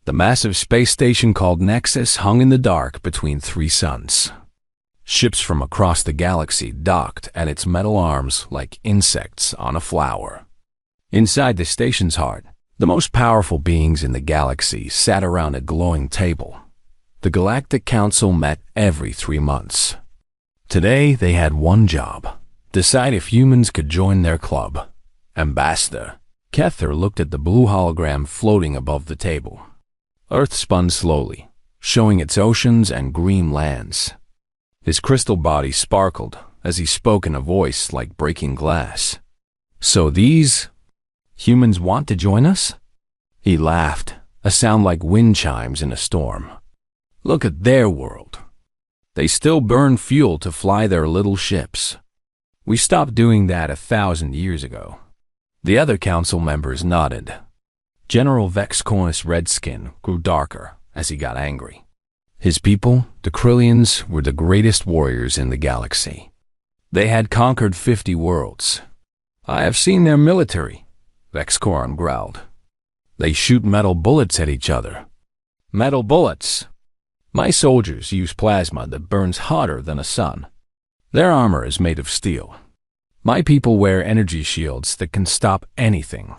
The massive space station called Nexus hung in the dark between three suns. Ships from across the galaxy docked at its metal arms like insects on a flower. Inside the station's heart, the most powerful beings in the galaxy sat around a glowing table. The Galactic Council met every 3 months. Today, they had one job: decide if humans could join their club. Ambassador Kether looked at the blue hologram floating above the table. Earth spun slowly, showing its oceans and green lands. His crystal body sparkled as he spoke in a voice like breaking glass. "So these humans want to join us?" He laughed, a sound like wind chimes in a storm. "Look at their world. They still burn fuel to fly their little ships. We stopped doing that 1,000 years ago." The other council members nodded. General Vexcorn's red skin grew darker as he got angry. His people, the Krillians, were the greatest warriors in the galaxy. They had conquered 50 worlds. "I have seen their military," Vexcorn growled. "They shoot metal bullets at each other." "Metal bullets? My soldiers use plasma that burns hotter than a sun. Their armor is made of steel. My people wear energy shields that can stop anything."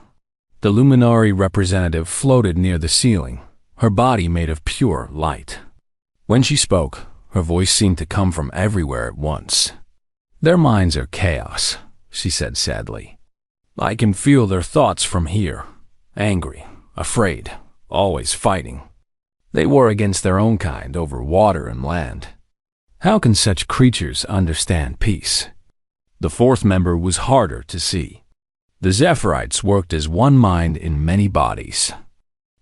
The Luminari representative floated near the ceiling, her body made of pure light. When she spoke, her voice seemed to come from everywhere at once. "Their minds are chaos," she said sadly. "I can feel their thoughts from here. Angry, afraid, always fighting. They war against their own kind over water and land. How can such creatures understand peace?" The fourth member was harder to see. The Zephyrites worked as one mind in many bodies.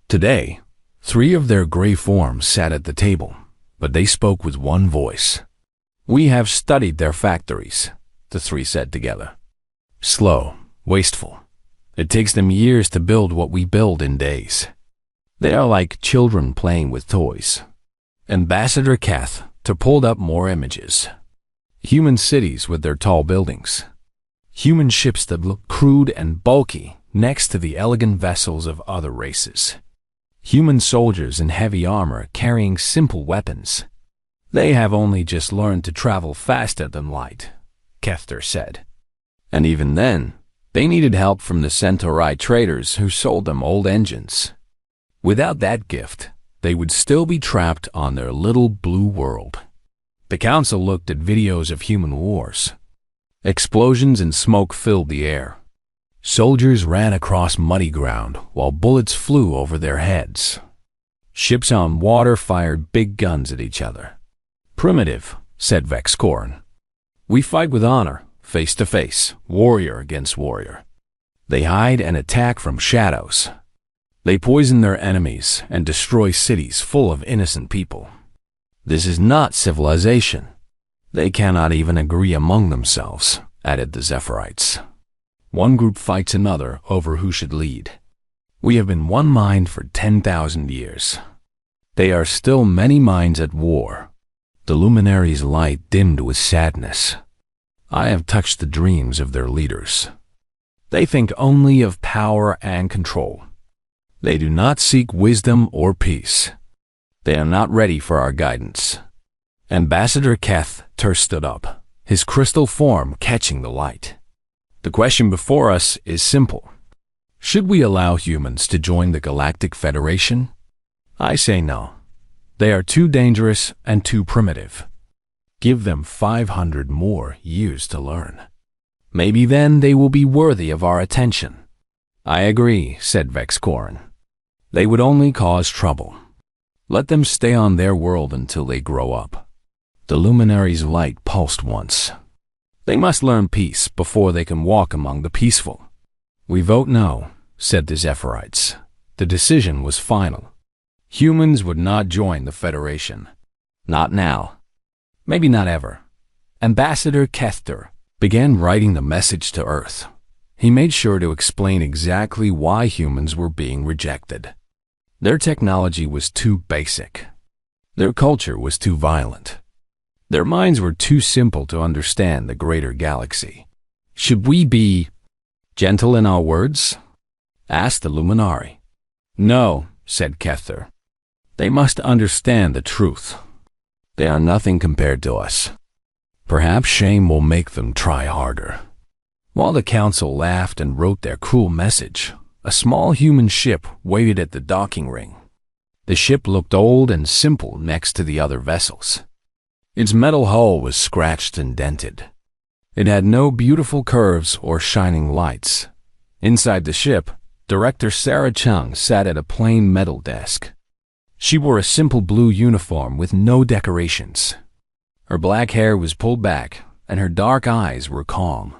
Today, 3 of their gray forms sat at the table, but they spoke with one voice. "We have studied their factories," the 3 said together. "Slow, wasteful. It takes them years to build what we build in days. They are like children playing with toys." Ambassador Keth pulled up more images. Human cities with their tall buildings. Human ships that look crude and bulky next to the elegant vessels of other races. Human soldiers in heavy armor carrying simple weapons. "They have only just learned to travel faster than light," Kether said. "And even then, they needed help from the Centauri traders who sold them old engines. Without that gift, they would still be trapped on their little blue world." The council looked at videos of human wars. Explosions and smoke filled the air. Soldiers ran across muddy ground while bullets flew over their heads. Ships on water fired big guns at each other. "Primitive," said Vexcorn. "We fight with honor, face to face, warrior against warrior. They hide and attack from shadows. They poison their enemies and destroy cities full of innocent people. This is not civilization. They cannot even agree among themselves," added the Zephyrites. "One group fights another over who should lead. We have been one mind for 10,000 years. They are still many minds at war." The luminary's light dimmed with sadness. "I have touched the dreams of their leaders. They think only of power and control. They do not seek wisdom or peace. They are not ready for our guidance." Ambassador Keth stood up, his crystal form catching the light. "The question before us is simple. Should we allow humans to join the Galactic Federation? I say no. They are too dangerous and too primitive. Give them 500 more years to learn. Maybe then they will be worthy of our attention." "I agree," said Vexcorn. "They would only cause trouble. Let them stay on their world until they grow up." The luminary's light pulsed once. "They must learn peace before they can walk among the peaceful." "We vote no," said the Zephyrites. The decision was final. Humans would not join the Federation. Not now. Maybe not ever. Ambassador Kether began writing the message to Earth. He made sure to explain exactly why humans were being rejected. Their technology was too basic. Their culture was too violent. Their minds were too simple to understand the greater galaxy. "Should we be gentle in our words?" asked the Luminari. "No," said Kether. "They must understand the truth. They are nothing compared to us. Perhaps shame will make them try harder." While the council laughed and wrote their cruel message, a small human ship waited at the docking ring. The ship looked old and simple next to the other vessels. Its metal hull was scratched and dented. It had no beautiful curves or shining lights. Inside the ship, Director Sarah Chung sat at a plain metal desk. She wore a simple blue uniform with no decorations. Her black hair was pulled back, and her dark eyes were calm.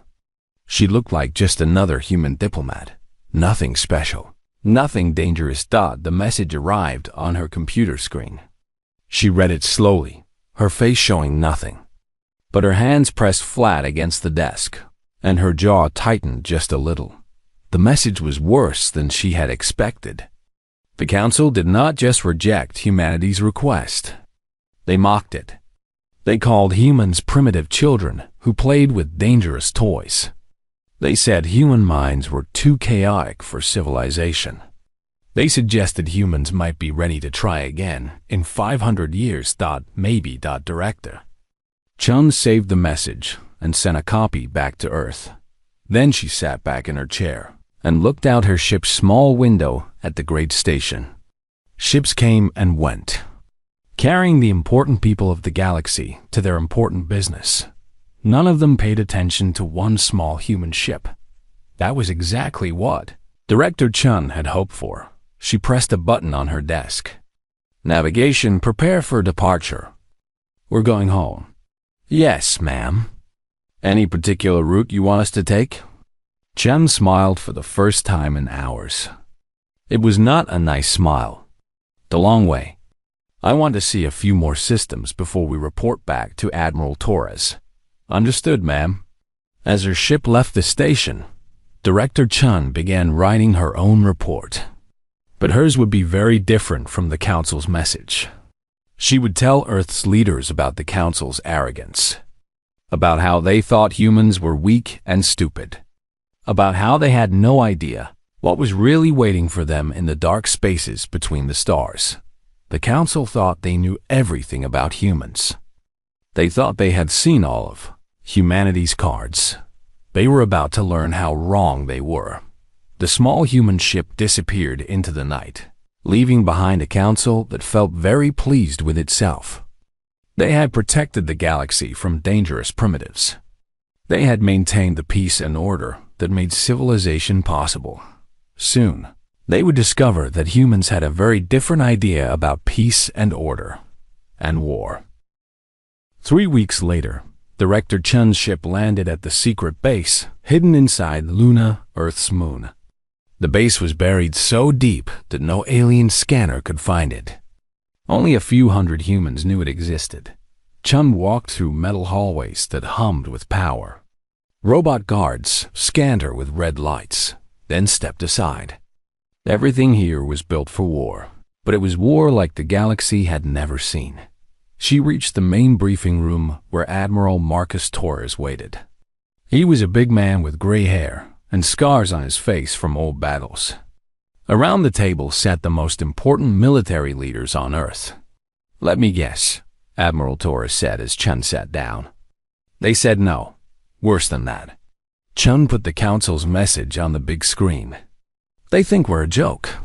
She looked like just another human diplomat. Nothing special, nothing dangerous. The message arrived on her computer screen. She read it slowly, her face showing nothing. But her hands pressed flat against the desk, and her jaw tightened just a little. The message was worse than she had expected. The council did not just reject humanity's request. They mocked it. They called humans primitive children who played with dangerous toys. They said human minds were too chaotic for civilization. They suggested humans might be ready to try again in 500 years. Maybe. Director Chun saved the message and sent a copy back to Earth. Then she sat back in her chair and looked out her ship's small window at the great station. Ships came and went, carrying the important people of the galaxy to their important business. None of them paid attention to one small human ship. That was exactly what Director Chun had hoped for. She pressed a button on her desk. "Navigation, prepare for departure. We're going home." "Yes, ma'am." "Any particular route you want us to take?" Chun smiled for the first time in hours. It was not a nice smile. "The long way. I want to see a few more systems before we report back to Admiral Torres." "Understood, ma'am." As her ship left the station, Director Chun began writing her own report. But hers would be very different from the Council's message. She would tell Earth's leaders about the Council's arrogance, about how they thought humans were weak and stupid, about how they had no idea what was really waiting for them in the dark spaces between the stars. The Council thought they knew everything about humans. They thought they had seen all of humanity's cards. They were about to learn how wrong they were. The small human ship disappeared into the night, leaving behind a council that felt very pleased with itself. They had protected the galaxy from dangerous primitives. They had maintained the peace and order that made civilization possible. Soon, they would discover that humans had a very different idea about peace and order, and war. 3 weeks later, Director Chun's ship landed at the secret base, hidden inside Luna, Earth's moon. The base was buried so deep that no alien scanner could find it. Only a few hundred humans knew it existed. Chun walked through metal hallways that hummed with power. Robot guards scanned her with red lights, then stepped aside. Everything here was built for war, but it was war like the galaxy had never seen. She reached the main briefing room where Admiral Marcus Torres waited. He was a big man with gray hair and scars on his face from old battles. Around the table sat the most important military leaders on Earth. "Let me guess," Admiral Torres said as Chun sat down. "They said no. Worse than that." Chun put the Council's message on the big screen. "They think we're a joke."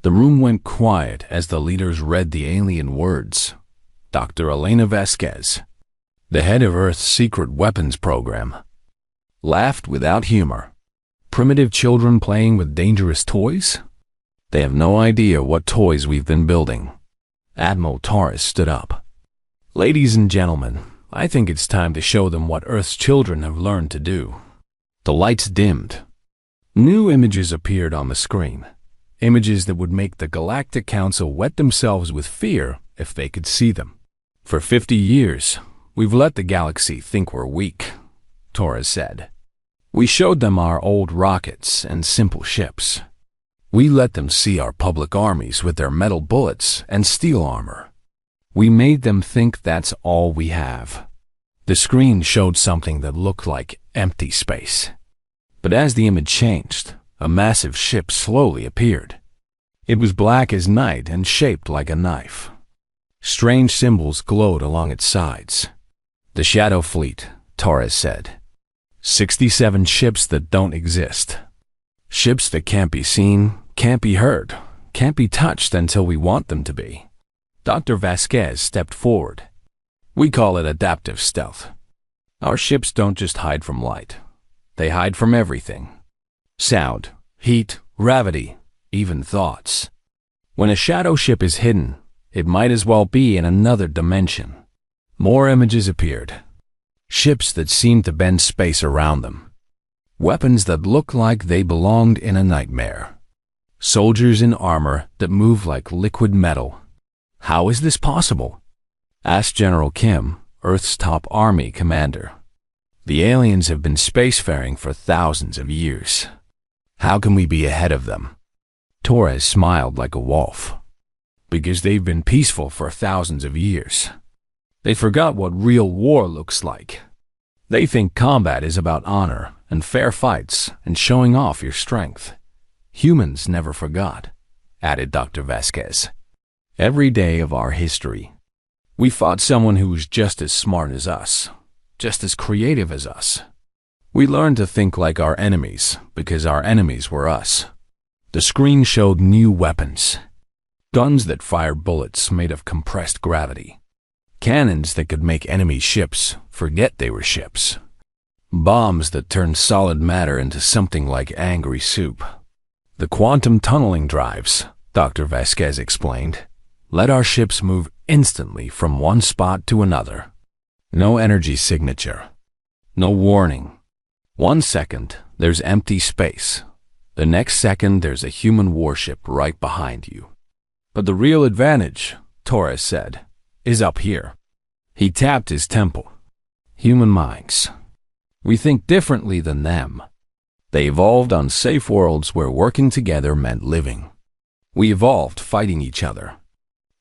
The room went quiet as the leaders read the alien words. Dr. Elena Vasquez, the head of Earth's secret weapons program, laughed without humor. "Primitive children playing with dangerous toys? They have no idea what toys we've been building." Admiral Torres stood up. "Ladies and gentlemen, I think it's time to show them what Earth's children have learned to do." The lights dimmed. New images appeared on the screen. Images that would make the Galactic Council wet themselves with fear if they could see them. "For 50 years, we've let the galaxy think we're weak," Torres said. "We showed them our old rockets and simple ships. We let them see our public armies with their metal bullets and steel armor. We made them think that's all we have." The screen showed something that looked like empty space. But as the image changed, a massive ship slowly appeared. It was black as night and shaped like a knife. Strange symbols glowed along its sides. "The Shadow Fleet," Torres said. 67 ships that don't exist. Ships that can't be seen, can't be heard, can't be touched until we want them to be. Dr. Vasquez stepped forward. "We call it adaptive stealth. Our ships don't just hide from light. They hide from everything. Sound, heat, gravity, even thoughts. When a shadow ship is hidden, it might as well be in another dimension." More images appeared. Ships that seemed to bend space around them. Weapons that looked like they belonged in a nightmare. Soldiers in armor that moved like liquid metal. "How is this possible?" asked General Kim, Earth's top army commander. "The aliens have been spacefaring for thousands of years. How can we be ahead of them?" Torres smiled like a wolf. "Because they've been peaceful for thousands of years. They forgot what real war looks like. They think combat is about honor and fair fights and showing off your strength. Humans never forgot," added Dr. Vasquez. "Every day of our history, we fought someone who was just as smart as us, just as creative as us. We learned to think like our enemies because our enemies were us." The screen showed new weapons. Guns that fired bullets made of compressed gravity. Cannons that could make enemy ships forget they were ships. Bombs that turned solid matter into something like angry soup. "The quantum tunneling drives," Dr. Vasquez explained, "let our ships move instantly from one spot to another. No energy signature. No warning. 1 second, there's empty space. The next second, there's a human warship right behind you. But the real advantage," Torres said, "is up here." He tapped his temple. "Human minds. We think differently than them. They evolved on safe worlds where working together meant living. We evolved fighting each other.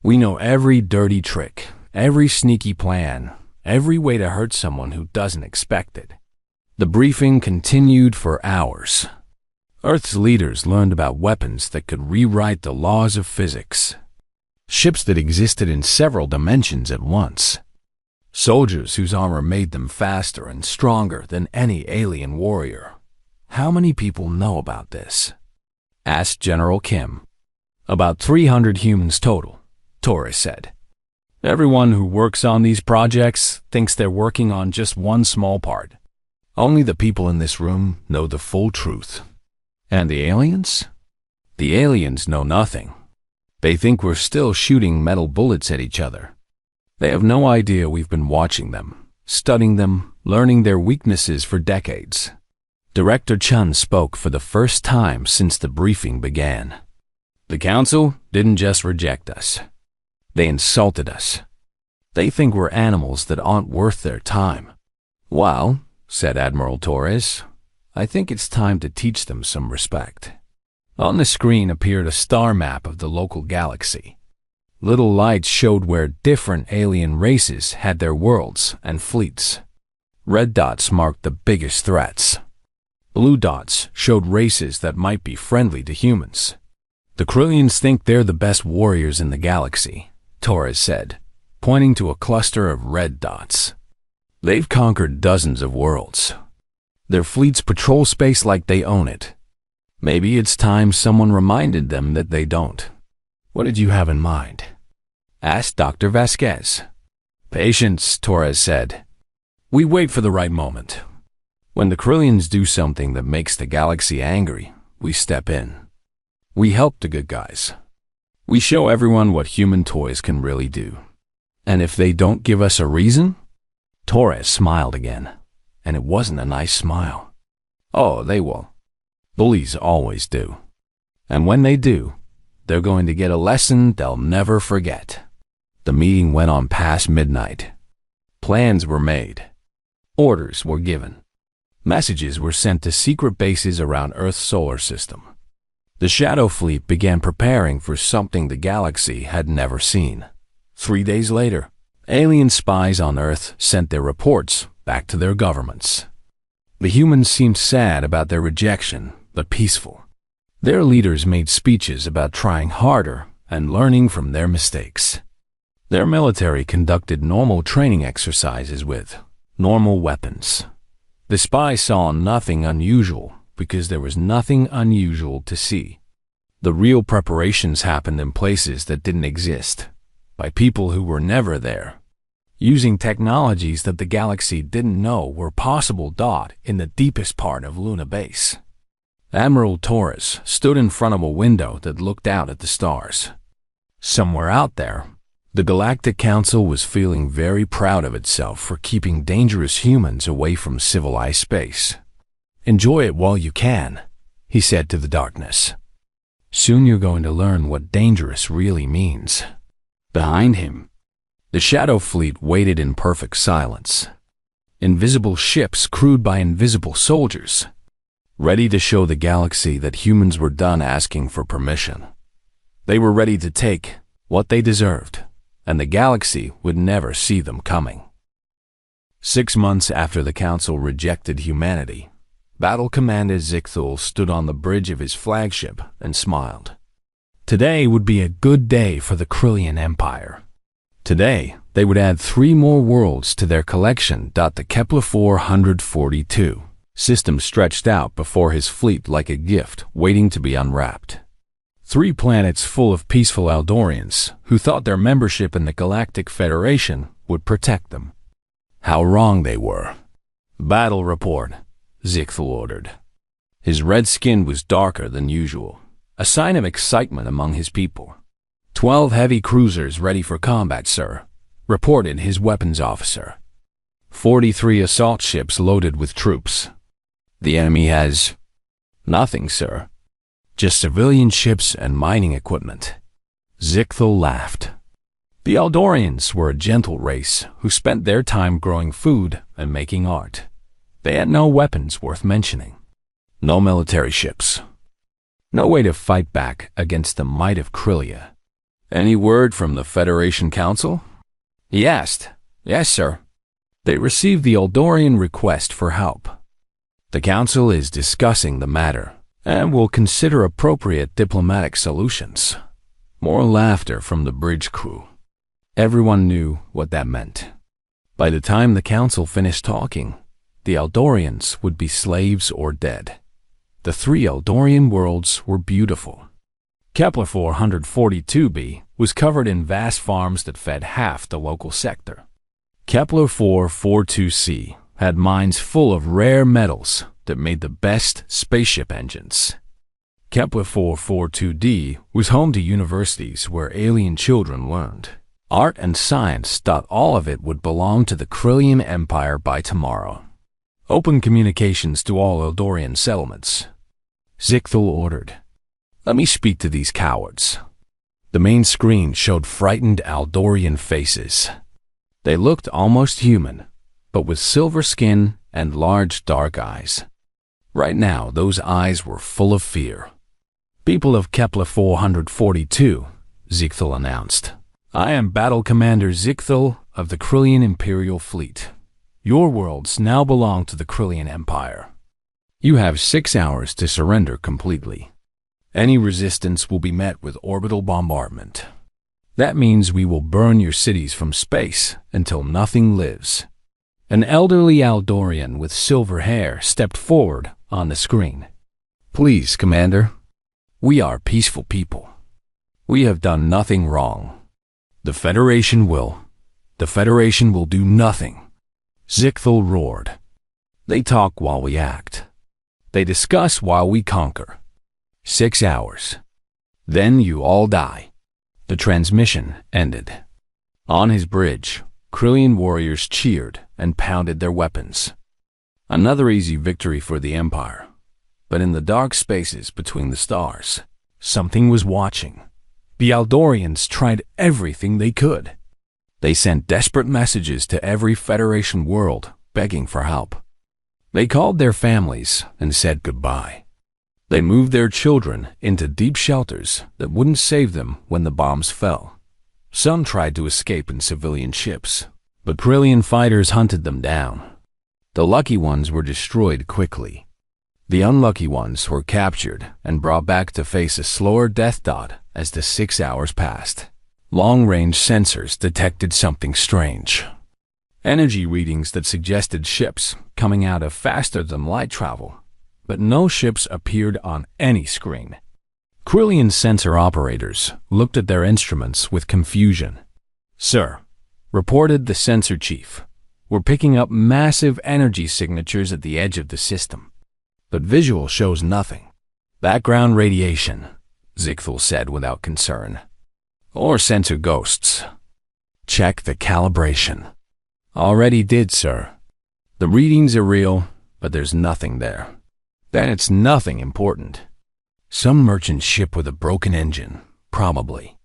We know every dirty trick, every sneaky plan, every way to hurt someone who doesn't expect it." The briefing continued for hours. Earth's leaders learned about weapons that could rewrite the laws of physics. Ships that existed in several dimensions at once. Soldiers whose armor made them faster and stronger than any alien warrior. "How many people know about this?" asked General Kim. "About 300 humans total," Torres said. "Everyone who works on these projects thinks they're working on just one small part. Only the people in this room know the full truth." "And the aliens?" "The aliens know nothing. They think we're still shooting metal bullets at each other. They have no idea we've been watching them, studying them, learning their weaknesses for decades." Director Chun spoke for the first time since the briefing began. "The Council didn't just reject us. They insulted us. They think we're animals that aren't worth their time." "Well," said Admiral Torres, "I think it's time to teach them some respect." On the screen appeared a star map of the local galaxy. Little lights showed where different alien races had their worlds and fleets. Red dots marked the biggest threats. Blue dots showed races that might be friendly to humans. "The Krillians think they're the best warriors in the galaxy," Torres said, pointing to a cluster of red dots. "They've conquered dozens of worlds. Their fleets patrol space like they own it. Maybe it's time someone reminded them that they don't." "What did you have in mind?" asked Dr. Vasquez. "Patience," Torres said. "We wait for the right moment. When the Krillians do something that makes the galaxy angry, we step in. We help the good guys. We show everyone what human toys can really do. And if they don't give us a reason?" Torres smiled again, and it wasn't a nice smile. "Oh, they will. Bullies always do. And when they do, they're going to get a lesson they'll never forget." The meeting went on past midnight. Plans were made. Orders were given. Messages were sent to secret bases around Earth's solar system. The Shadow Fleet began preparing for something the galaxy had never seen. 3 days later, alien spies on Earth sent their reports back to their governments. The humans seemed sad about their rejection, but peaceful. Their leaders made speeches about trying harder and learning from their mistakes. Their military conducted normal training exercises with normal weapons. The spies saw nothing unusual because there was nothing unusual to see. The real preparations happened in places that didn't exist, by people who were never there, using technologies that the galaxy didn't know were possible. In the deepest part of Luna Base, Admiral Torres stood in front of a window that looked out at the stars. Somewhere out there, the Galactic Council was feeling very proud of itself for keeping dangerous humans away from civilized space. "Enjoy it while you can," he said to the darkness. "Soon you're going to learn what dangerous really means." Behind him, the Shadow Fleet waited in perfect silence. Invisible ships crewed by invisible soldiers, ready to show the galaxy that humans were done asking for permission. They were ready to take what they deserved, and the galaxy would never see them coming. 6 months after the Council rejected humanity, Battle Commander Zichthul stood on the bridge of his flagship and smiled. Today would be a good day for the Krillian Empire. Today, they would add 3 more worlds to their collection. The Kepler 442 system stretched out before his fleet like a gift waiting to be unwrapped. 3 planets full of peaceful Eldorians who thought their membership in the Galactic Federation would protect them. How wrong they were. "Battle report," Zichthul ordered. His red skin was darker than usual, a sign of excitement among his people. 12 heavy cruisers ready for combat, sir," reported his weapons officer. 43 assault ships loaded with troops. "The enemy has..." "Nothing, sir. Just civilian ships and mining equipment." Zichthul laughed. The Eldorians were a gentle race who spent their time growing food and making art. They had no weapons worth mentioning. No military ships. No way to fight back against the might of Krillia. "Any word from the Federation Council?" he asked. "Yes, sir. They received the Eldorian request for help. The Council is discussing the matter and will consider appropriate diplomatic solutions." More laughter from the bridge crew. Everyone knew what that meant. By the time the Council finished talking, the Eldorians would be slaves or dead. The 3 Eldorian worlds were beautiful. Kepler 442b was covered in vast farms that fed half the local sector. Kepler 442c had mines full of rare metals that made the best spaceship engines. Kepler 442d was home to universities where alien children learned art and science. All of it would belong to the Krillian Empire by tomorrow. "Open communications to all Eldorian settlements," Zichthul ordered. "Let me speak to these cowards." The main screen showed frightened Eldorian faces. They looked almost human, but with silver skin and large dark eyes. Right now, those eyes were full of fear. "People of Kepler 442, Zichthul announced. "I am Battle Commander Zichthul of the Krillian Imperial Fleet. Your worlds now belong to the Krillian Empire. You have 6 hours to surrender completely. Any resistance will be met with orbital bombardment. That means we will burn your cities from space until nothing lives." An elderly Eldorian with silver hair stepped forward on the screen. "Please, Commander. We are peaceful people. We have done nothing wrong. The Federation will do nothing." Zichthul roared. "They talk while we act. They discuss while we conquer. 6 hours. Then you all die." The transmission ended. On his bridge, Krillian warriors cheered and pounded their weapons. Another easy victory for the Empire. But in the dark spaces between the stars, something was watching. The Eldorians tried everything they could. They sent desperate messages to every Federation world, begging for help. They called their families and said goodbye. They moved their children into deep shelters that wouldn't save them when the bombs fell. Some tried to escape in civilian ships, but Krillian fighters hunted them down. The lucky ones were destroyed quickly. The unlucky ones were captured and brought back to face a slower death dot as the 6 hours passed. Long-range sensors detected something strange. Energy readings that suggested ships coming out of faster-than-light travel, but no ships appeared on any screen. Krillian sensor operators looked at their instruments with confusion. "Sir," reported the sensor chief, "we're picking up massive energy signatures at the edge of the system, but visual shows nothing." "Background radiation," Zichthel said without concern. "Or sensor ghosts." "Check the calibration." "Already did, sir. The readings are real, but there's nothing there." "Then it's nothing important." "Some merchant ship with a broken engine, probably."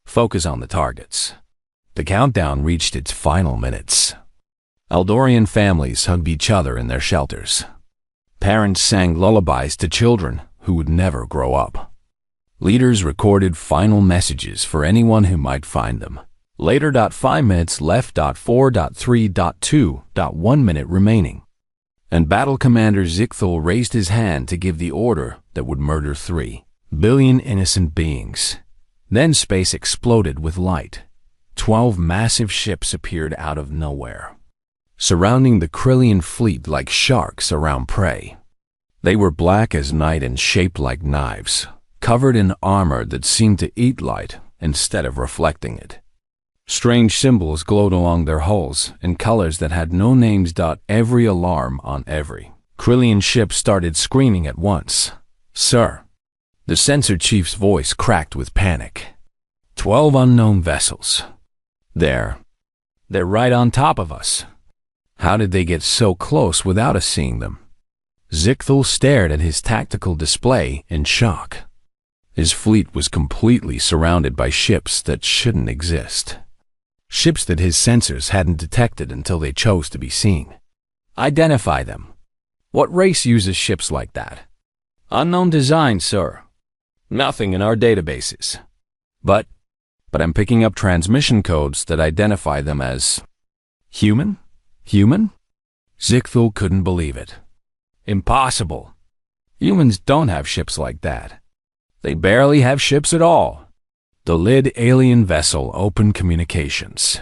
"Focus on the targets." The countdown reached its final minutes. Eldorian families hugged each other in their shelters. Parents sang lullabies to children who would never grow up. Leaders recorded final messages for anyone who might find them. Later. 5 minutes left. 4.3.2. 1 minute remaining. And Battle Commander Zichthel raised his hand to give the order that would murder 3 billion innocent beings. Then space exploded with light. 12 massive ships appeared out of nowhere, surrounding the Krillian fleet like sharks around prey. They were black as night and shaped like knives, covered in armor that seemed to eat light instead of reflecting it. Strange symbols glowed along their hulls in colors that had no names. Every alarm on every Krillian ship started screaming at once. "Sir!" The sensor chief's voice cracked with panic. 12 unknown vessels. They're right on top of us. How did they get so close without us seeing them? Zichthel stared at his tactical display in shock. His fleet was completely surrounded by ships that shouldn't exist. Ships that his sensors hadn't detected until they chose to be seen. "Identify them. What race uses ships like that?" "Unknown design, sir. Nothing in our databases. But I'm picking up transmission codes that identify them as human? Human?" Zichthel couldn't believe it. "Impossible. Humans don't have ships like that. They barely have ships at all." The lid alien vessel opened communications.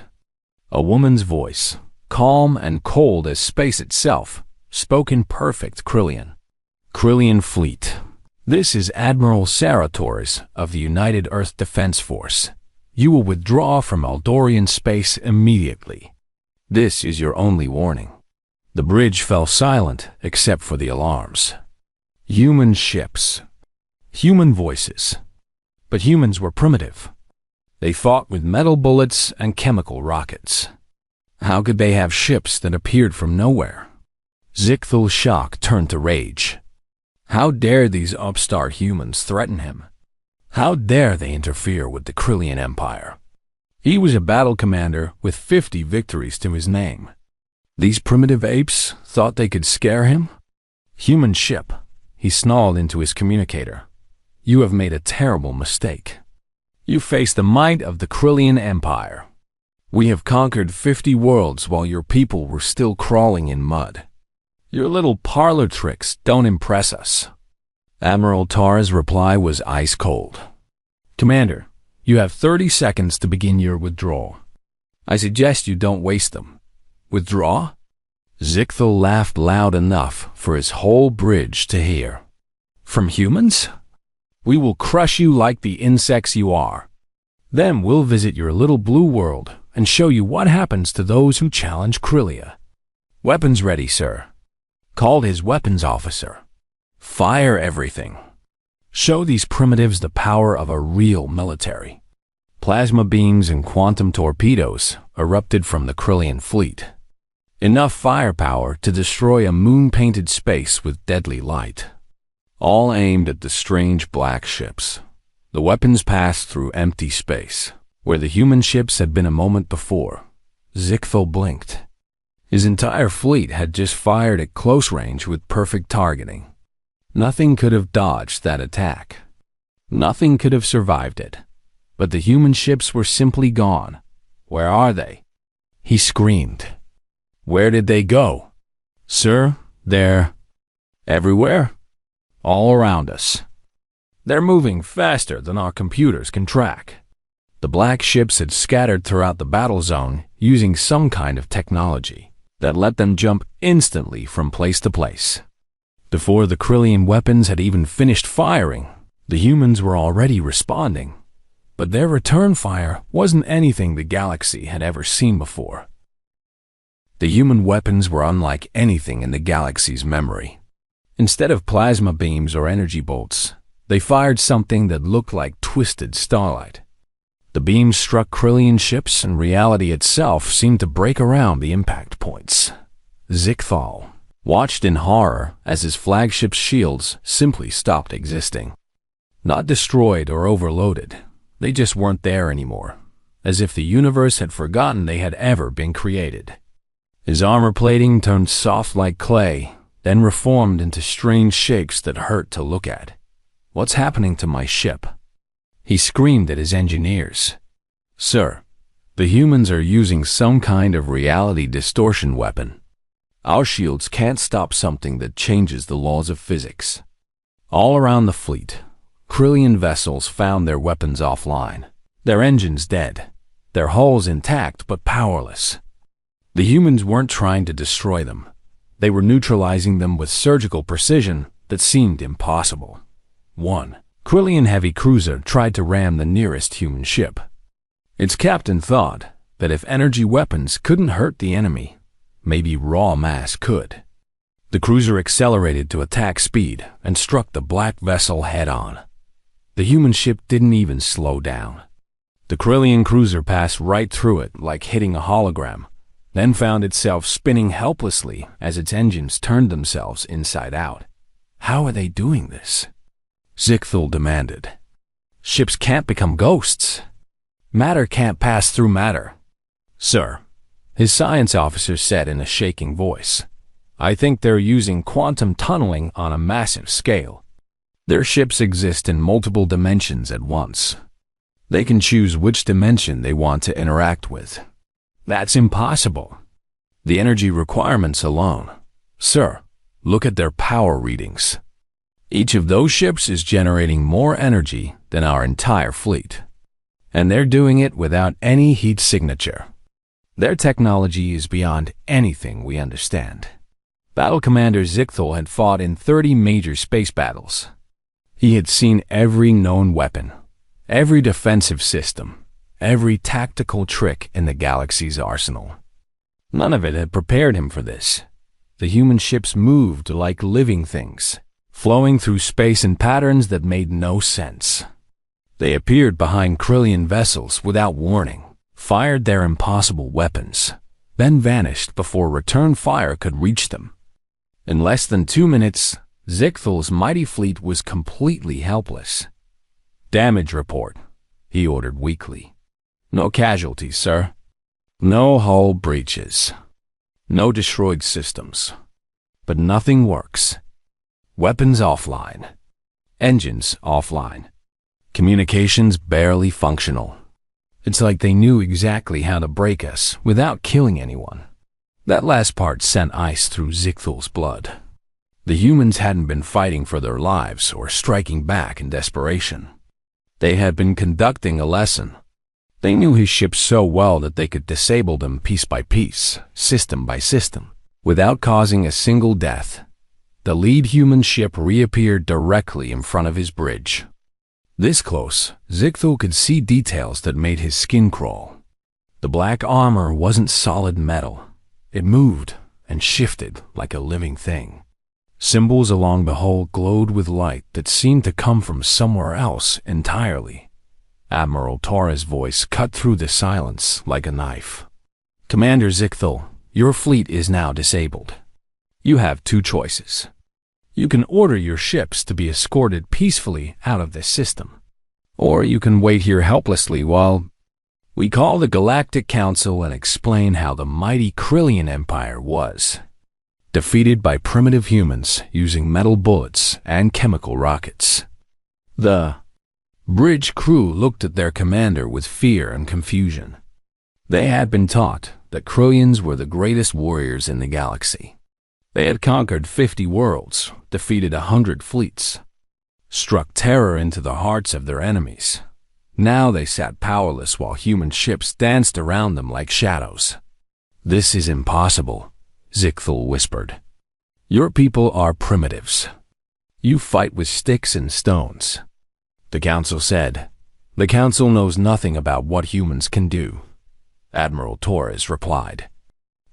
A woman's voice, calm and cold as space itself, spoke in perfect Krillian. "Krillian Fleet. This is Admiral Sarah Torres of the United Earth Defense Force. You will withdraw from Eldorian space immediately. This is your only warning." The bridge fell silent except for the alarms. Human ships. Human voices. But humans were primitive. They fought with metal bullets and chemical rockets. How could they have ships that appeared from nowhere? Zichthel's shock turned to rage. How dare these upstart humans threaten him? How dare they interfere with the Krillian Empire? He was a battle commander with 50 victories to his name. These primitive apes thought they could scare him? "Human ship," he snarled into his communicator. "You have made a terrible mistake. You face the might of the Krillian Empire. We have conquered 50 worlds while your people were still crawling in mud. Your little parlor tricks don't impress us." Admiral Tar's reply was ice cold. "Commander, you have 30 seconds to begin your withdrawal. I suggest you don't waste them." "Withdraw?" Zichthel laughed loud enough for his whole bridge to hear. "From humans? We will crush you like the insects you are. Then we'll visit your little blue world and show you what happens to those who challenge Krillia." "Weapons ready, sir," called his weapons officer. "Fire everything. Show these primitives the power of a real military." Plasma beams and quantum torpedoes erupted from the Krillian fleet. Enough firepower to destroy a moon-painted space with deadly light. All aimed at the strange black ships. The weapons passed through empty space, where the human ships had been a moment before. Zichthel blinked. His entire fleet had just fired at close range with perfect targeting. Nothing could have dodged that attack. Nothing could have survived it. But the human ships were simply gone. "Where are they?" He screamed. "Where did they go?" "Sir, they're everywhere." all around us. They're moving faster than our computers can track. The black ships had scattered throughout the battle zone using some kind of technology that let them jump instantly from place to place. Before the Krillian weapons had even finished firing, the humans were already responding. But their return fire wasn't anything the galaxy had ever seen before. The human weapons were unlike anything in the galaxy's memory. Instead of plasma beams or energy bolts, they fired something that looked like twisted starlight. The beams struck Krillian ships, and reality itself seemed to break around the impact points. Zichthal watched in horror as his flagship's shields simply stopped existing. Not destroyed or overloaded, they just weren't there anymore, as if the universe had forgotten they had ever been created. His armor plating turned soft like clay, then reformed into strange shapes that hurt to look at. "What's happening to my ship?" He screamed at his engineers. "Sir, the humans are using some kind of reality distortion weapon. Our shields can't stop something that changes the laws of physics." All around the fleet, Krillian vessels found their weapons offline, their engines dead, their hulls intact but powerless. The humans weren't trying to destroy them. They were neutralizing them with surgical precision that seemed impossible. One Krillian heavy cruiser tried to ram the nearest human ship. Its captain thought that if energy weapons couldn't hurt the enemy, maybe raw mass could. The cruiser accelerated to attack speed and struck the black vessel head-on. The human ship didn't even slow down. The Krillian cruiser passed right through it like hitting a hologram, then found itself spinning helplessly as its engines turned themselves inside out. "How are they doing this?" Zichthal demanded. "Ships can't become ghosts. Matter can't pass through matter." "Sir," his science officer said in a shaking voice, "I think they're using quantum tunneling on a massive scale. Their ships exist in multiple dimensions at once. They can choose which dimension they want to interact with." "That's impossible." "The energy requirements alone. Sir, look at their power readings. Each of those ships is generating more energy than our entire fleet. And they're doing it without any heat signature. Their technology is beyond anything we understand." Battle Commander Zichthal had fought in 30 major space battles. He had seen every known weapon, every defensive system, every tactical trick in the galaxy's arsenal. None of it had prepared him for this. The human ships moved like living things, flowing through space in patterns that made no sense. They appeared behind Krillian vessels without warning, fired their impossible weapons, then vanished before return fire could reach them. In less than 2 minutes, Zichthal's mighty fleet was completely helpless. "Damage report," he ordered weakly. "No casualties, sir. No hull breaches. No destroyed systems. But nothing works. Weapons offline. Engines offline. Communications barely functional. It's like they knew exactly how to break us without killing anyone." That last part sent ice through Zichthal's blood. The humans hadn't been fighting for their lives or striking back in desperation. They had been conducting a lesson. They knew his ships so well that they could disable them piece by piece, system by system, without causing a single death. The lead human ship reappeared directly in front of his bridge. This close, Zichthal could see details that made his skin crawl. The black armor wasn't solid metal. It moved and shifted like a living thing. Symbols along the hull glowed with light that seemed to come from somewhere else entirely. Admiral Torres' voice cut through the silence like a knife. "Commander Zichthal, your fleet is now disabled. You have 2 choices. You can order your ships to be escorted peacefully out of this system, or you can wait here helplessly while we call the Galactic Council and explain how the mighty Krillian Empire was defeated by primitive humans using metal bullets and chemical rockets." The bridge crew looked at their commander with fear and confusion. They had been taught that Krillians were the greatest warriors in the galaxy. They had conquered 50 worlds, defeated 100 fleets, struck terror into the hearts of their enemies. Now they sat powerless while human ships danced around them like shadows. "This is impossible," Zichthel whispered. "Your people are primitives. You fight with sticks and stones." The council said, "The council knows nothing about what humans can do," Admiral Torres replied.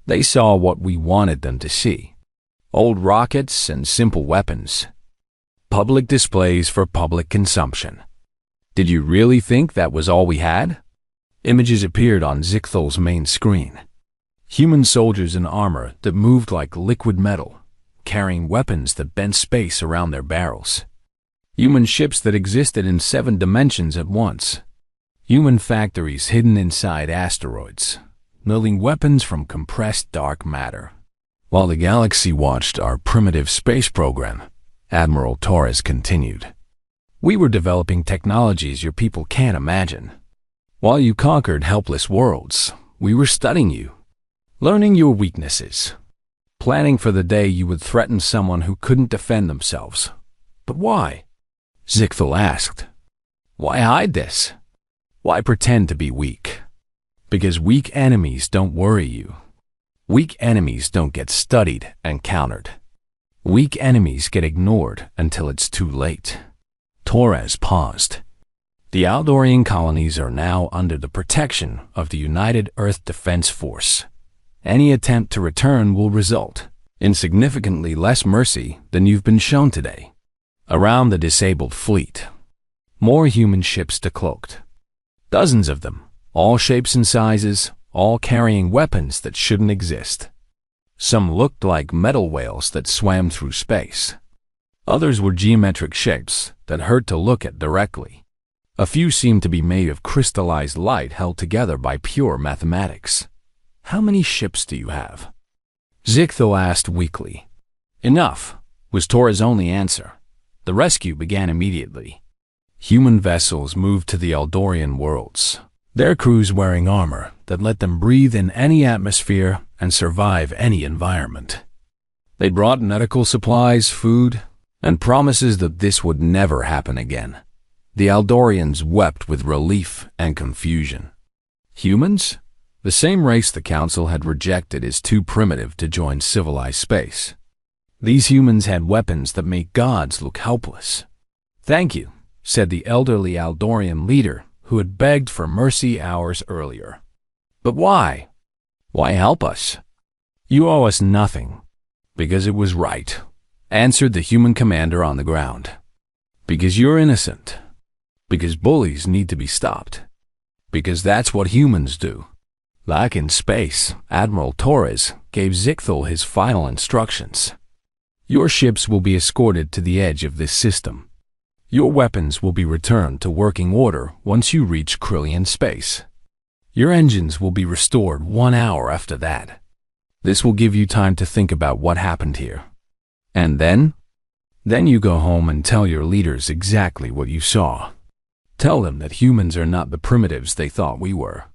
"They saw what we wanted them to see. Old rockets and simple weapons. Public displays for public consumption. Did you really think that was all we had?" Images appeared on Zichthel's main screen. Human soldiers in armor that moved like liquid metal, carrying weapons that bent space around their barrels. Human ships that existed in 7 dimensions at once. Human factories hidden inside asteroids, milling weapons from compressed dark matter. While the galaxy watched our primitive space program, Admiral Torres continued, "We were developing technologies your people can't imagine. While you conquered helpless worlds, we were studying you, learning your weaknesses, planning for the day you would threaten someone who couldn't defend themselves." "But why?" Zichthel asked. "Why hide this? Why pretend to be weak? Because weak enemies don't worry you. Weak enemies don't get studied and countered. Weak enemies get ignored until it's too late." Torres paused. "The Aldorian colonies are now under the protection of the United Earth Defense Force. Any attempt to return will result in significantly less mercy than you've been shown today. Around the disabled fleet, more human ships decloaked. Dozens of them, all shapes and sizes, all carrying weapons that shouldn't exist. Some looked like metal whales that swam through space. Others were geometric shapes that hurt to look at directly. A few seemed to be made of crystallized light held together by pure mathematics. How many ships do you have?" Zichthel asked weakly. "Enough," was Torres' only answer. The rescue began immediately. Human vessels moved to the Eldorian worlds, their crews wearing armor that let them breathe in any atmosphere and survive any environment. They brought medical supplies, food, and promises that this would never happen again. The Eldorians wept with relief and confusion. Humans? The same race the Council had rejected as too primitive to join civilized space. These humans had weapons that make gods look helpless. "Thank you," said the elderly Eldorian leader who had begged for mercy hours earlier. "But why? Why help us?" "You owe us nothing." "Because it was right," answered the human commander on the ground. "Because you're innocent. Because bullies need to be stopped. Because that's what humans do." Like in space, Admiral Torres gave Zichthel his final instructions. "Your ships will be escorted to the edge of this system. Your weapons will be returned to working order once you reach Krillian space. Your engines will be restored 1 hour after that. This will give you time to think about what happened here. And then you go home and tell your leaders exactly what you saw. Tell them that humans are not the primitives they thought we were.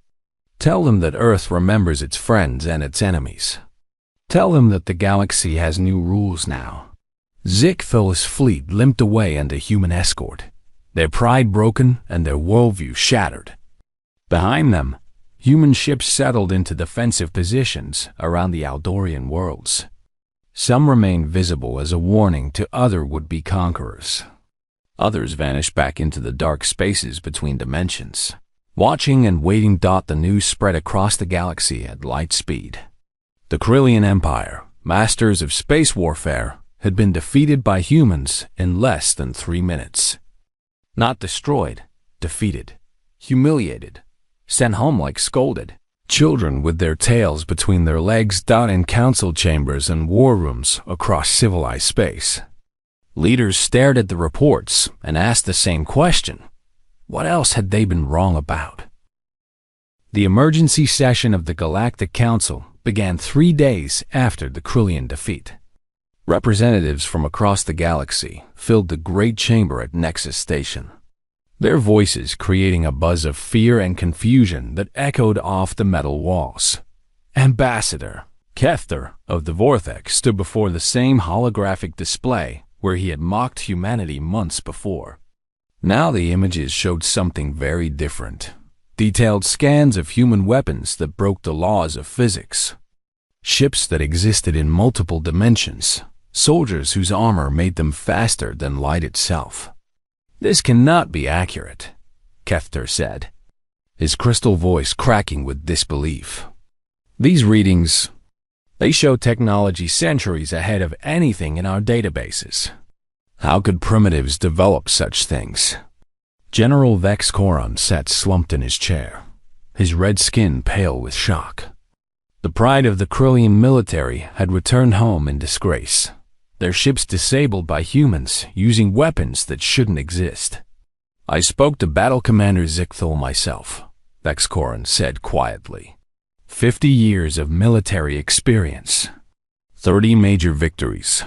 Tell them that Earth remembers its friends and its enemies. Tell them that the galaxy has new rules now." Zichthel's fleet limped away under human escort, their pride broken and their worldview shattered. Behind them, human ships settled into defensive positions around the Aldorian worlds. Some remained visible as a warning to other would-be conquerors. Others vanished back into the dark spaces between dimensions. Watching and waiting. The news spread across the galaxy at light speed. The Krillian Empire, masters of space warfare, had been defeated by humans in less than 3 minutes. Not destroyed, defeated, humiliated, sent home like scolded. Children with their tails between their legs in council chambers and war rooms across civilized space. Leaders stared at the reports and asked the same question. What else had they been wrong about? The emergency session of the Galactic Council began 3 days after the Krillian defeat. Representatives from across the galaxy filled the great chamber at Nexus Station, their voices creating a buzz of fear and confusion that echoed off the metal walls. "Ambassador," Kethter of the Vortex stood before the same holographic display where he had mocked humanity months before. Now the images showed something very different. Detailed scans of human weapons that broke the laws of physics. Ships that existed in multiple dimensions. Soldiers whose armor made them faster than light itself. "This cannot be accurate," Kethter said, his crystal voice cracking with disbelief. "These readings, they show technology centuries ahead of anything in our databases. How could primitives develop such things?" General Vex Coron sat slumped in his chair, his red skin pale with shock. The pride of the Krillian military had returned home in disgrace, their ships disabled by humans using weapons that shouldn't exist. "I spoke to Battle Commander Zichthel myself," Vex Coron said quietly. 50 years of military experience. 30 major victories.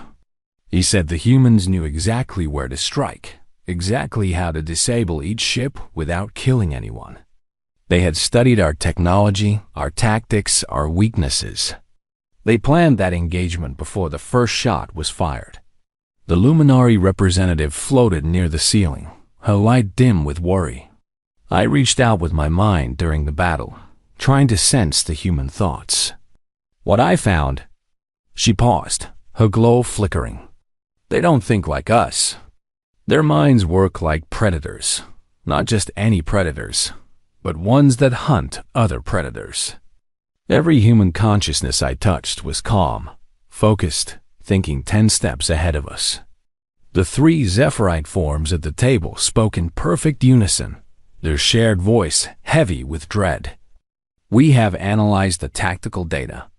He said the humans knew exactly where to strike, exactly how to disable each ship without killing anyone. They had studied our technology, our tactics, our weaknesses. They planned that engagement before the first shot was fired. The Luminari representative floated near the ceiling, her light dim with worry. I reached out with my mind during the battle, trying to sense the human thoughts. What I found... She paused, her glow flickering. "They don't think like us. Their minds work like predators, not just any predators, but ones that hunt other predators." Every human consciousness I touched was calm, focused, thinking 10 steps ahead of us. The 3 Zephyrite forms at the table spoke in perfect unison, their shared voice heavy with dread. "We have analyzed the tactical data.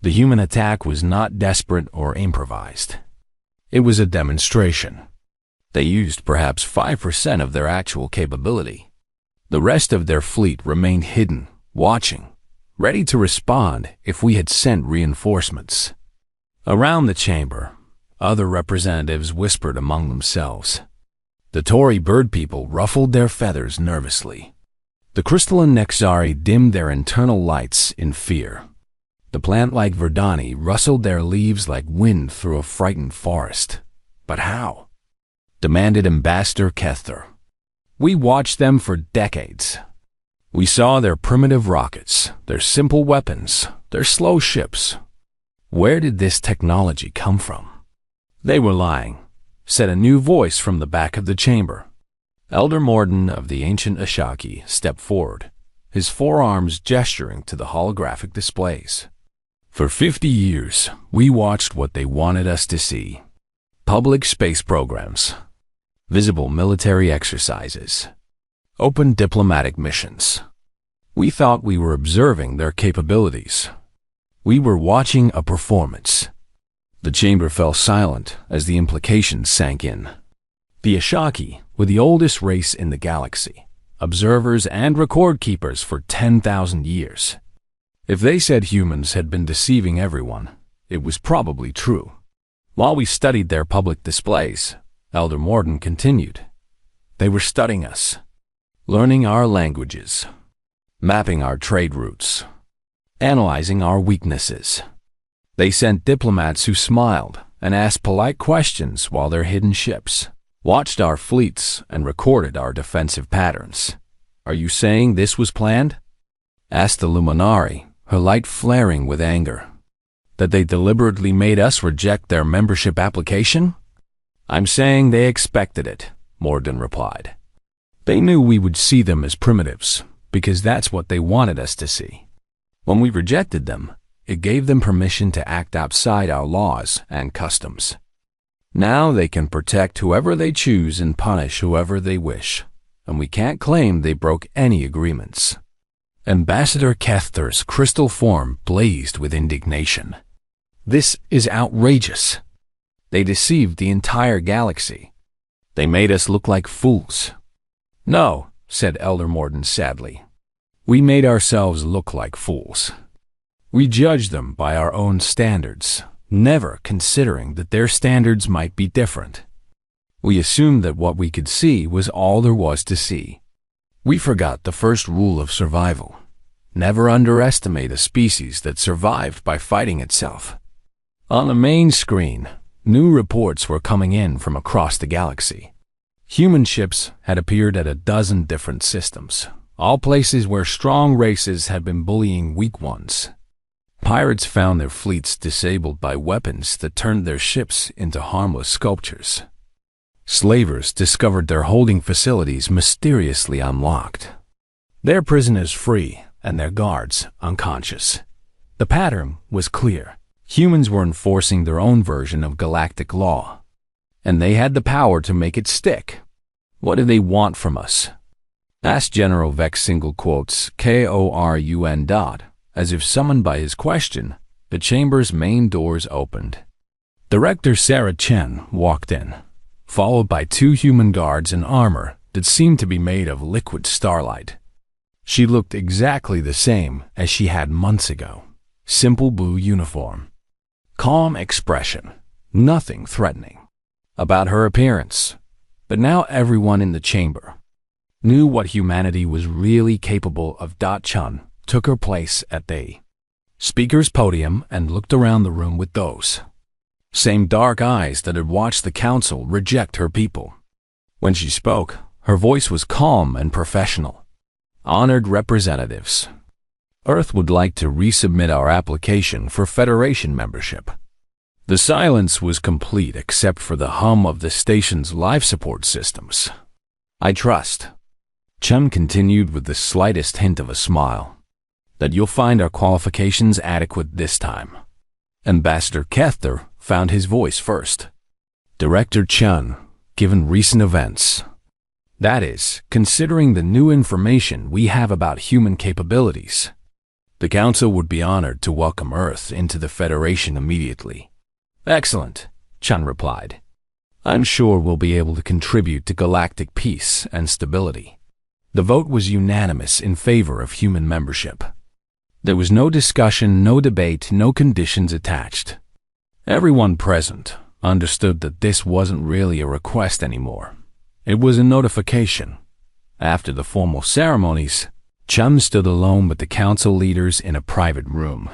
The human attack was not desperate or improvised. It was a demonstration. They used perhaps 5% of their actual capability. The rest of their fleet remained hidden, watching, ready to respond if we had sent reinforcements." Around the chamber, other representatives whispered among themselves. The Tory bird people ruffled their feathers nervously. The crystalline Nexari dimmed their internal lights in fear. The plant-like Verdani rustled their leaves like wind through a frightened forest. "But how?" demanded Ambassador Kethter. "We watched them for decades. We saw their primitive rockets, their simple weapons, their slow ships. Where did this technology come from?" "They were lying," said a new voice from the back of the chamber. Elder Morden of the ancient Ashaki stepped forward, his forearms gesturing to the holographic displays. "For 50 years, we watched what they wanted us to see. Public space programs, visible military exercises, open diplomatic missions. We thought we were observing their capabilities. We were watching a performance." The chamber fell silent as the implications sank in. The Ashaki were the oldest race in the galaxy, observers and record keepers for 10,000 years. If they said humans had been deceiving everyone, it was probably true. While we studied their public displays, Elder Morden continued, they were studying us, learning our languages, mapping our trade routes, analyzing our weaknesses. They sent diplomats who smiled and asked polite questions while their hidden ships watched our fleets and recorded our defensive patterns. "Are you saying this was planned?" asked the Luminari, her light flaring with anger. "That they deliberately made us reject their membership application?" "I'm saying they expected it," Morden replied. "They knew we would see them as primitives, because that's what they wanted us to see. When we rejected them, it gave them permission to act outside our laws and customs. Now they can protect whoever they choose and punish whoever they wish, and we can't claim they broke any agreements." Ambassador Kethter's crystal form blazed with indignation. "This is outrageous. They deceived the entire galaxy. They made us look like fools." "No," said Elder Morden sadly. "We made ourselves look like fools. We judged them by our own standards, never considering that their standards might be different. We assumed that what we could see was all there was to see. We forgot the first rule of survival. Never underestimate a species that survived by fighting itself. On the main screen, new reports were coming in from across the galaxy. Human ships had appeared at a dozen different systems, all places where strong races had been bullying weak ones. Pirates found their fleets disabled by weapons that turned their ships into harmless sculptures. Slavers discovered their holding facilities mysteriously unlocked. Their prisoners free and their guards unconscious. The pattern was clear. Humans were enforcing their own version of galactic law, and they had the power to make it stick. What do they want from us? Asked General Vex single quotes KORUN. As if summoned by his question, the chamber's main doors opened. Director Sarah Chen walked in, followed by two human guards in armor that seemed to be made of liquid starlight. She looked exactly the same as she had months ago. Simple blue uniform. Calm expression. Nothing threatening about her appearance. But now everyone in the chamber knew what humanity was really capable of. Chen took her place at the speaker's podium and looked around the room with those same dark eyes that had watched the council reject her people. When she spoke, her voice was calm and professional. Honored representatives, Earth would like to resubmit our application for Federation membership. The silence was complete except for the hum of the station's life support systems. I trust, Chen continued with the slightest hint of a smile, that you'll find our qualifications adequate this time. Ambassador Kether found his voice first. Director Chen, given recent events, that is, considering the new information we have about human capabilities, the Council would be honored to welcome Earth into the Federation immediately. Excellent, Chen replied. I'm sure we'll be able to contribute to galactic peace and stability. The vote was unanimous in favor of human membership. There was no discussion, no debate, no conditions attached. Everyone present understood that this wasn't really a request anymore. It was a notification. After the formal ceremonies, Chen stood alone with the council leaders in a private room.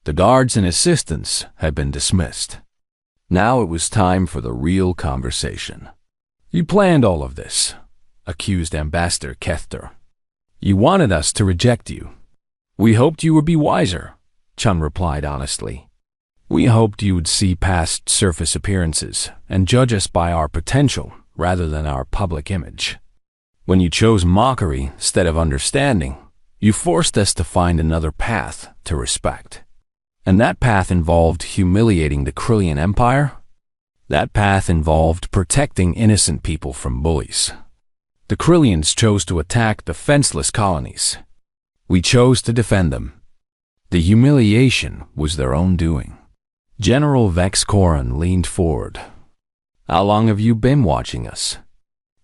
The guards and assistants had been dismissed. Now it was time for the real conversation. You planned all of this, accused Ambassador Kether. You wanted us to reject you. We hoped you would be wiser, Chen replied honestly. We hoped you would see past surface appearances and judge us by our potential rather than our public image. When you chose mockery instead of understanding, you forced us to find another path to respect. And that path involved humiliating the Krillian Empire. That path involved protecting innocent people from bullies. The Krillians chose to attack defenseless colonies. We chose to defend them. The humiliation was their own doing. General Vex Corin leaned forward. How long have you been watching us?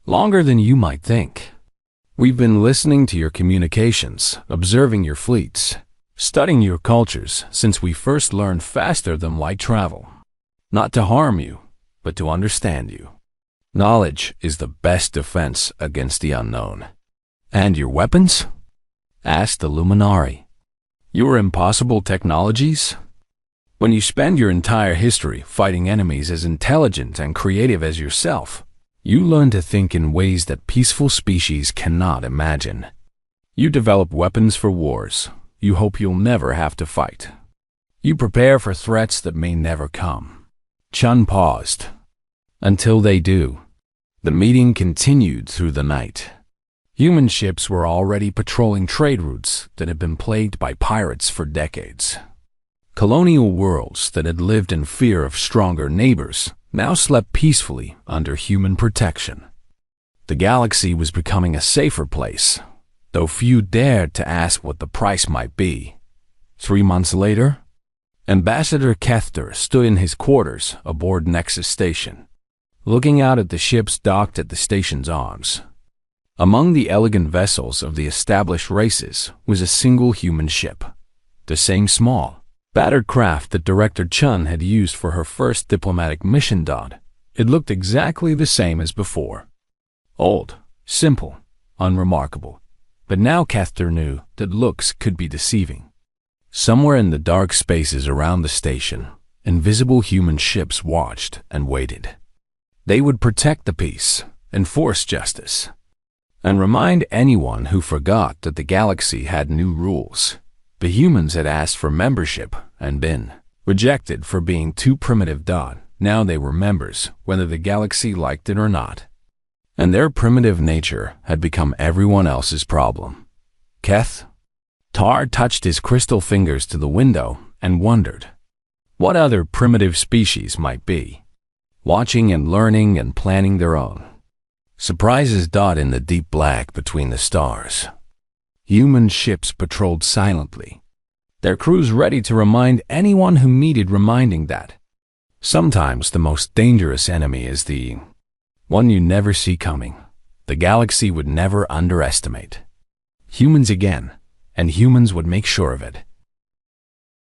Longer than you might think. We've been listening to your communications, observing your fleets, studying your cultures since we first learned faster than light travel. Not to harm you, but to understand you. Knowledge is the best defense against the unknown. And your weapons? Asked the Luminari. Your impossible technologies? When you spend your entire history fighting enemies as intelligent and creative as yourself, you learn to think in ways that peaceful species cannot imagine. You develop weapons for wars you hope you'll never have to fight. You prepare for threats that may never come. Chen paused. Until they do. The meeting continued through the night. Human ships were already patrolling trade routes that had been plagued by pirates for decades. Colonial worlds that had lived in fear of stronger neighbors now slept peacefully under human protection. The galaxy was becoming a safer place, though few dared to ask what the price might be. 3 months later, Ambassador Kether stood in his quarters aboard Nexus Station, looking out at the ships docked at the station's arms. Among the elegant vessels of the established races was a single human ship, the same small, battered craft that Director Chen had used for her first diplomatic mission. It looked exactly the same as before. Old, simple, unremarkable, But now Kethter knew that looks could be deceiving. Somewhere in the dark spaces around the station, invisible human ships watched and waited. They would protect the peace, enforce justice, and remind anyone who forgot that the galaxy had new rules. The humans had asked for membership and been rejected for being too primitive. Now they were members, whether the galaxy liked it or not. And their primitive nature had become everyone else's problem. Tar touched his crystal fingers to the window and wondered what other primitive species might be, watching and learning and planning their own surprises. In the deep black between the stars, human ships patrolled silently, their crews ready to remind anyone who needed reminding that sometimes the most dangerous enemy is the one you never see coming. The galaxy would never underestimate humans again, and humans would make sure of it.